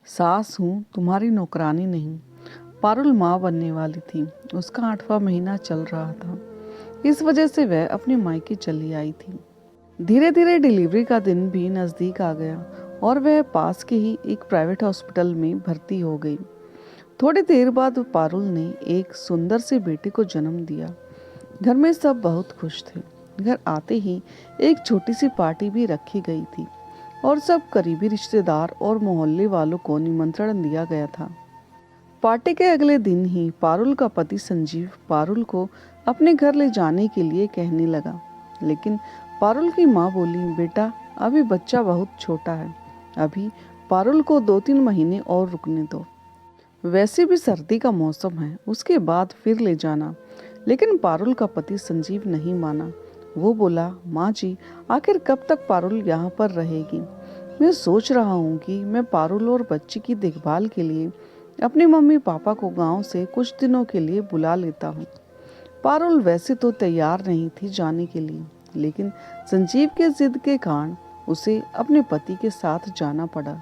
सास हूँ, तुम्हारी नौकरानी नहीं। पारुल माँ बनने वाली थी। उसका 8वां महीना चल रहा था। इस वजह से वह अपने मायके चली आई थी। धीरे धीरे डिलीवरी का दिन भी नज़दीक आ गया और वह पास के ही एक प्राइवेट हॉस्पिटल में भर्ती हो गई। थोड़ी देर बाद पारुल ने एक सुंदर से बेटे को जन्म दिया। घर में सब बहुत खुश थे। घर आते ही एक छोटी सी पार्टी भी रखी गई थी और सब करीबी रिश्तेदार और मोहल्ले वालों को निमंत्रण दिया गया था। पार्टी के अगले दिन ही पारुल का पति संजीव पारुल को अपने घर ले जाने के लिए कहने लगा, लेकिन पारुल की माँ बोली, बेटा अभी बच्चा बहुत छोटा है, अभी पारुल को 2-3 महीने और रुकने दो। वैसे भी सर्दी का मौसम है, उसके बाद फिर ले जाना। लेकिन पारुल का पति संजीव नहीं माना। वो बोला, माँ जी आखिर कब तक पारुल यहाँ पर रहेगी? मैं सोच रहा हूँ कि मैं पारुल और बच्ची की देखभाल के लिए अपने मम्मी पापा को गांव से कुछ दिनों के लिए बुला लेता हूँ। पारुल वैसे तो तैयार नहीं थी जाने के लिए, लेकिन संजीव के जिद के कारण उसे अपने पति के साथ जाना पड़ा।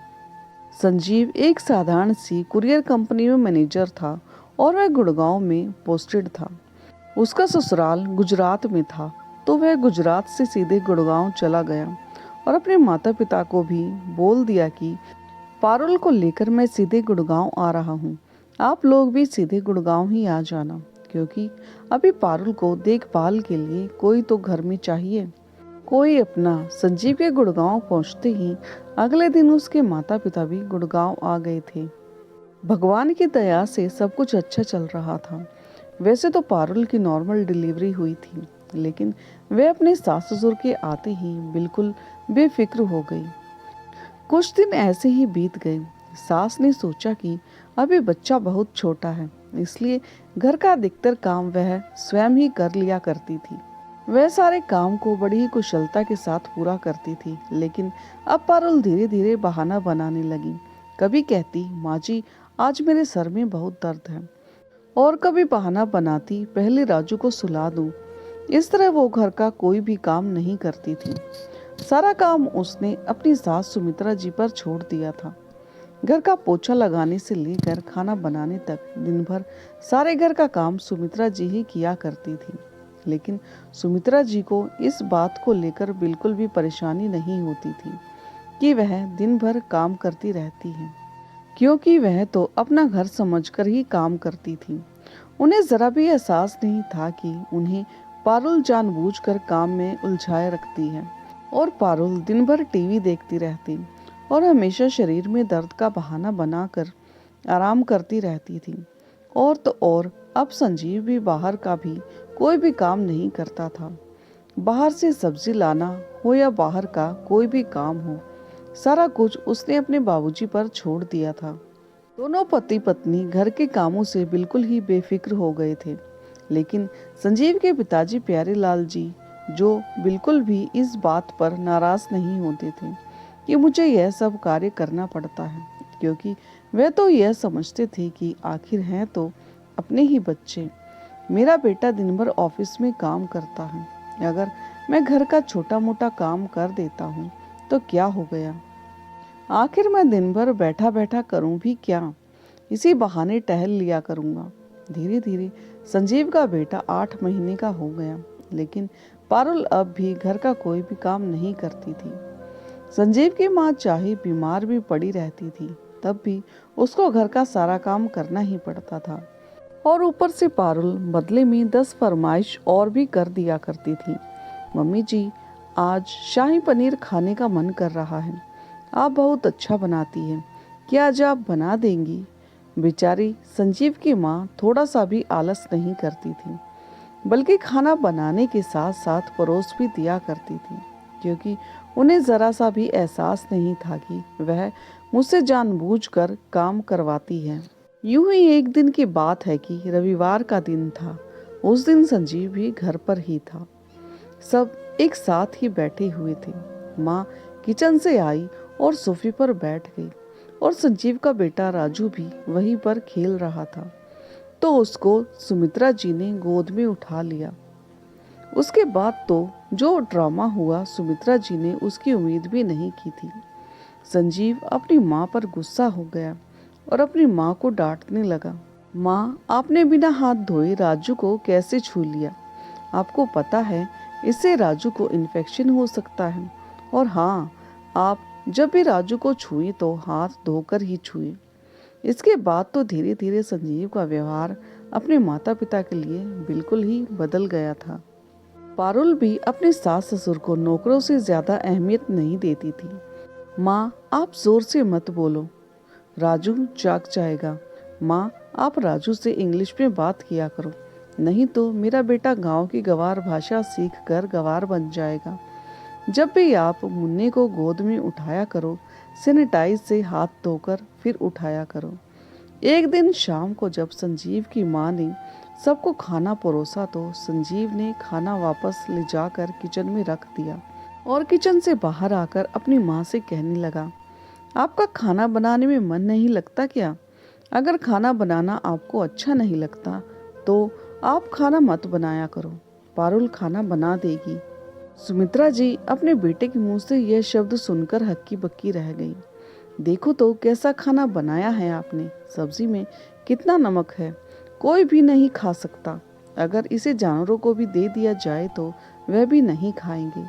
संजीव एक साधारण सी कुरियर कंपनी में मैनेजर था और वह गुड़गांव में पोस्टेड था। उसका ससुराल गुजरात में था, तो वह गुजरात से सीधे गुड़गांव चला गया और अपने माता पिता को भी बोल दिया कि पारुल को लेकर मैं सीधे गुड़गांव आ रहा हूँ। आप लोग भी सीधे गुड़गांव ही आ जाना, क्योंकि अभी पारुल को देखभाल के लिए कोई तो घर में चाहिए, कोई अपना। संजीव के गुड़गांव पहुंचते ही अगले दिन उसके माता पिता भी गुड़गांव आ गए थे। भगवान की दया से सब कुछ अच्छा चल रहा था। वैसे तो पारुल की नॉर्मल डिलीवरी हुई थी, लेकिन वे अपने सास ससुर के आते ही बिल्कुल बेफिक्र हो गई। कुछ दिन ऐसे ही बीत गए। सास ने सोचा कि अभी बच्चा बहुत छोटा है, इसलिए घर का अधिकतर काम वह स्वयं ही कर लिया करती थी। वह सारे काम को बड़ी ही कुशलता के साथ पूरा करती थी, लेकिन अब पारुल धीरे धीरे बहाना बनाने लगी। कभी कहती, माँ जी आज मेरे सर में बहुत दर्द है, और कभी बहाना बनाती, पहले राजू को सुला दूं। इस तरह वो घर का कोई भी काम नहीं करती थी। सारा काम उसने अपनी सास सुमित्रा जी पर छोड़ दिया था। घर का पोछा लगाने से लेकर खाना बनाने तक दिन भर सारे घर का काम सुमित्रा जी ही किया करती थी। लेकिन सुमित्रा जी को इस बात को लेकर बिल्कुल भी परेशानी नहीं होती थी कि वह दिन भर काम करती रहती है, क्योंकि वह तो अपना घर समझकर ही काम करती थी। उन्हें जरा भी एहसास नहीं था कि उन्हें पारुल जानबूझकर काम में उलझाए रखती है, और पारुल दिन भर टीवी देखती रहती और हमेशा शरीर में दर्द का बहाना बनाकर आराम करती रहती थी। और तो और अब संजीव भी बाहर का भी कोई भी काम नहीं करता था। बाहर से सब्जी लाना हो या बाहर का कोई भी काम हो, सारा कुछ उसने अपने बाबूजी पर छोड़ दिया था। दोनों पति पत्नी घर के कामों से बिल्कुल ही बेफिक्र हो गए थे। लेकिन संजीव के पिताजी प्यारेलाल जी जो बिल्कुल भी इस बात पर नाराज नहीं होते थे कि मुझे यह सब कार्य करना पड़ता है, क्योंकि वे तो यह समझते थे कि आखिर हैं तो अपने ही बच्चे। मेरा बेटा दिन भर ऑफिस में काम करता है, अगर मैं घर का छोटा मोटा काम कर देता हूँ तो क्या हो गया? आखिर मैं दिन भर बैठा बैठा करूं भी क्या? इसी बहाने टहल लिया करूंगा। धीरे धीरे संजीव का बेटा 8 महीने का हो गया, लेकिन पारुल अब भी घर का कोई भी काम नहीं करती थी। संजीव की माँ चाहे बीमार भी पड़ी रहती थी, तब भी उसको घर का सारा काम करना ही पड़ता था। और ऊपर से पारुल बदले में 10 फरमाइश और भी कर दिया करती थी। मम्मी जी आज शाही पनीर खाने का मन कर रहा है, आप बहुत अच्छा बनाती हैं, क्या आज आप बना देंगी? बेचारी संजीव की माँ थोड़ा सा भी आलस नहीं करती थी, बल्कि खाना बनाने के साथ साथ परोस भी दिया करती थी, क्योंकि उन्हें जरा सा भी एहसास नहीं था कि वह मुझसे जानबूझकर काम करवाती है। यूं ही एक दिन की बात है कि रविवार का दिन था। उस दिन संजीव भी घर पर ही था। सब एक साथ ही बैठे हुए थे। माँ किचन से आई और सोफे पर बैठ गई, और संजीव का बेटा राजू भी वहीं पर खेल रहा था, तो उसको सुमित्रा जी ने गोद में उठा लिया। उसके बाद तो जो ड्रामा हुआ, सुमित्रा जी ने उसकी उम्मीद भी नहीं की थी। संजीव अपनी माँ पर गुस्सा हो गया और अपनी माँ को डांटने लगा। माँ, आपने बिना हाथ धोए राजू को कैसे छू लिया? आपको पता है इससे राजू को इन्फेक्शन हो सकता है। और हाँ, आप जब भी राजू को छुए तो हाथ धोकर ही छुए। इसके बाद तो धीरे धीरे संजीव का व्यवहार अपने माता पिता के लिए बिल्कुल ही बदल गया था। पारुल भी अपने सास ससुर को नौकरों से ज्यादा अहमियत नहीं देती थी। माँ, आप जोर से मत बोलो, राजू जाग जाएगा। माँ, आप राजू से इंग्लिश में बात किया करो, नहीं तो मेरा बेटा गांव की गवार भाषा सीख कर गवार बन जाएगा। जब भी आप मुन्ने को गोद में उठाया करो, सैनिटाइज से हाथ धोकर फिर उठाया करो। एक दिन शाम को जब संजीव की माँ ने सबको खाना परोसा तो संजीव ने खाना वापस ले जाकर किचन में रख दिया और किचन से बाहर आकर अपनी माँ से कहने लगा, आपका खाना बनाने में मन नहीं लगता क्या? अगर खाना बनाना आपको अच्छा नहीं लगता तो आप खाना मत बनाया करो, पारुल खाना बना देगी। सुमित्रा जी अपने बेटे के मुंह से यह शब्द सुनकर हक्की बक्की रह गई। देखो तो कैसा खाना बनाया है आपने, सब्जी में कितना नमक है, कोई भी नहीं खा सकता। अगर इसे जानवरों को भी दे दिया जाए तो वह भी नहीं खाएंगे।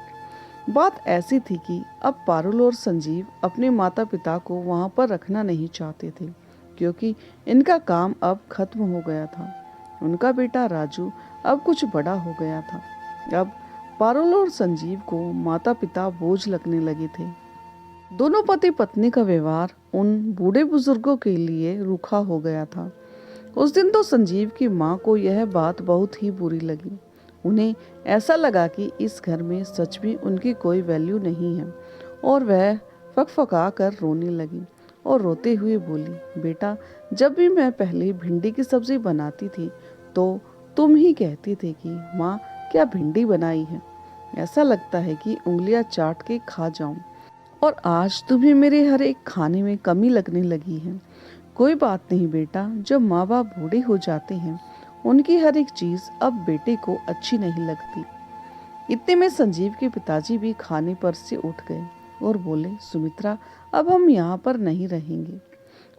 बात ऐसी थी कि अब पारुल और संजीव अपने माता पिता को वहां पर रखना नहीं चाहते थे, क्योंकि इनका काम अब खत्म हो गया था। उनका बेटा राजू अब कुछ बड़ा हो गया था। अब पारुल और संजीव को माता पिता बोझ लगने लगे थे। दोनों पति पत्नी का व्यवहार उन बूढ़े बुजुर्गों के लिए रूखा हो गया था। उस दिन तो संजीव की माँ को यह बात बहुत ही बुरी लगी। उन्हें ऐसा लगा कि इस घर में सच में उनकी कोई वैल्यू नहीं है और वह फकफका कर रोने लगी और रोते हुए बोली, बेटा, जब भी मैं पहले भिंडी की सब्जी बनाती थी तो तुम ही कहती थे कि माँ क्या भिंडी बनाई है, ऐसा लगता है कि उंगलियां चाट के खा जाऊं। और आज तुम्हें मेरे हर एक खाने में कमी लगने लगी है। कोई बात नहीं बेटा, जब माँ बाप बूढ़े हो जाते हैं उनकी हर एक चीज अब बेटे को अच्छी नहीं लगती। इतने में संजीव के पिताजी भी खाने पर से उठ गए और बोले, सुमित्रा, अब हम यहाँ पर नहीं रहेंगे।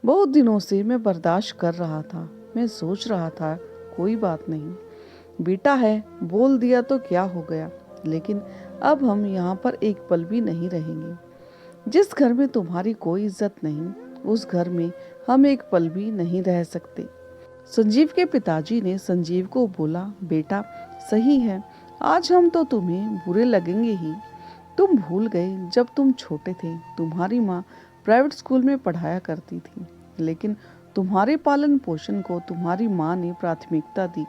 बहुत दिनों से मैं बर्दाश्त कर रहा था, मैं सोच रहा था कोई बात नहीं, बेटा है बोल दिया तो क्या हो गया, लेकिन अब हम यहाँ पर एक पल भी नहीं रहेंगे। जिस घर में तुम्हारी कोई इज्जत नहीं, उस घर में हम एक पल भी नहीं रह सकते। संजीव के पिताजी ने संजीव को बोला, बेटा सही है, आज हम तो तुम्हें बुरे लगेंगे ही। तुम भूल गए जब तुम छोटे थे तुम्हारी माँ प्राइवेट स्कूल में पढ़ाया करती थी, लेकिन तुम्हारे पालन पोषण को तुम्हारी माँ ने प्राथमिकता दी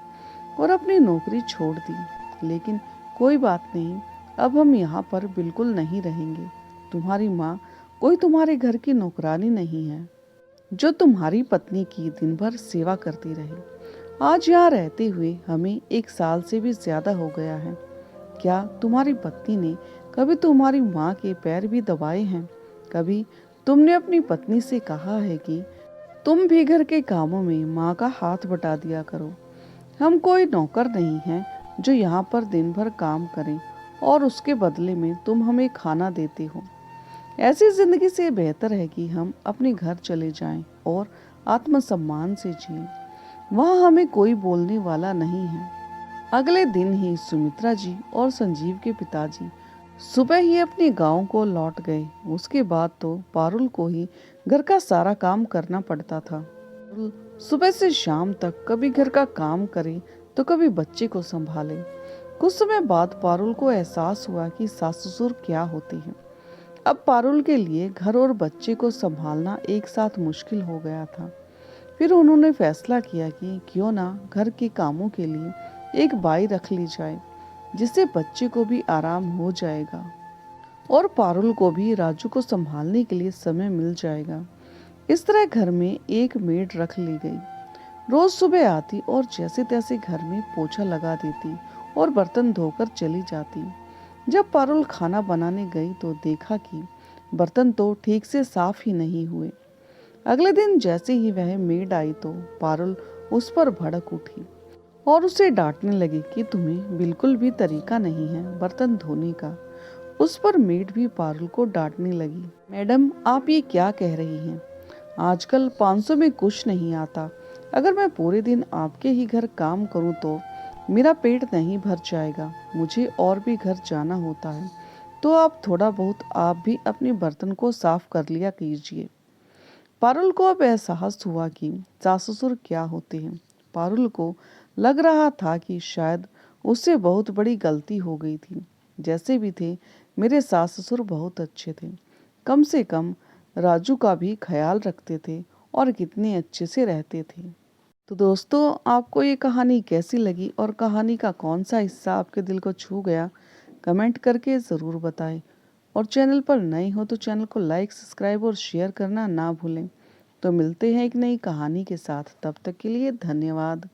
और अपनी नौकरी छोड़ दी। लेकिन कोई बात नहीं, अब हम यहाँ पर बिल्कुल नहीं रहेंगे। तुम्हारी माँ कोई तुम्हारे घर की नौकरानी नहीं है जो तुम्हारी पत्नी की दिन भर सेवा करती रहे। आज यहाँ रहते हुए हमें 1 साल से भी ज्यादा हो गया है। क्या तुम्हारी पत्नी ने कभी तुम्हारी माँ के पैर भी दबाए हैं? कभी तुमने अपनी पत्नी से कहा है कि तुम भी घर के कामों में माँ का हाथ बटा दिया करो? हम कोई नौकर नहीं हैं जो यहाँ पर दिन भर काम करें और उसके बदले में तुम हमें खाना देते हो। ऐसी जिंदगी से बेहतर है कि हम अपने घर चले जाएं और आत्मसम्मान से जिएं। वहाँ हमें कोई बोलने वाला नहीं है। अगले दिन ही सुमित्रा जी और संजीव के पिताजी सुबह ही अपने गांव को लौट गए। उसके बाद तो पारुल को ही घर का सारा काम करना पड़ता था। सुबह से शाम तक कभी घर का काम करे तो कभी बच्चे को संभाले। कुछ समय बाद पारुल को एहसास हुआ कि सास ससुर क्या होते हैं। अब पारुल के लिए घर और बच्चे को संभालना एक साथ मुश्किल हो गया था। फिर उन्होंने फैसला किया कि क्यों ना घर के कामों के लिए एक बाई रख ली जाए, जिससे बच्चे को भी आराम हो जाएगा और पारुल को भी राजू को संभालने के लिए समय मिल जाएगा। इस तरह घर में एक मेड रख ली गई। रोज सुबह आती और जैसे तैसे घर में पोछा लगा देती और बर्तन धोकर चली जाती। जब पारुल खाना बनाने गई तो देखा कि बर्तन तो ठीक से साफ ही नहीं हुए। अगले दिन जैसे ही वह मेड आई तो पारुल उस पर भड़क उठी और उसे डांटने लगी कि तुम्हें बिल्कुल भी तरीका नहीं है बर्तन धोने का। उस पर मेड भी पारुल को डांटने लगी। मैडम, आप ये क्या कह रही हैं? आजकल 500 में कुछ नहीं आता। अगर मैं पूरे दिन आपके ही घर काम करूं तो मेरा पेट नहीं भर जाएगा। मुझे और भी घर जाना होता है। तो आप थोड़ा बहुत आप भी अपने बर्तन को साफ कर लिया कीजिए। पारुल को अब एहसास हुआ कि सास ससुर क्या होते हैं। पारुल को लग रहा था कि शायद उससे बहुत बड़ी गलती हो गई थी। जैसे भी थे, मेरे सास ससुर बहुत अच्छे थे। कम से कम राजू का भी ख्याल रखते थे और कितने अच्छे से रहते थे। तो दोस्तों, आपको ये कहानी कैसी लगी और कहानी का कौन सा हिस्सा आपके दिल को छू गया, कमेंट करके ज़रूर बताएं। और चैनल पर नए हो तो चैनल को लाइक, सब्सक्राइब और शेयर करना ना भूलें। तो मिलते हैं एक नई कहानी के साथ। तब तक के लिए धन्यवाद।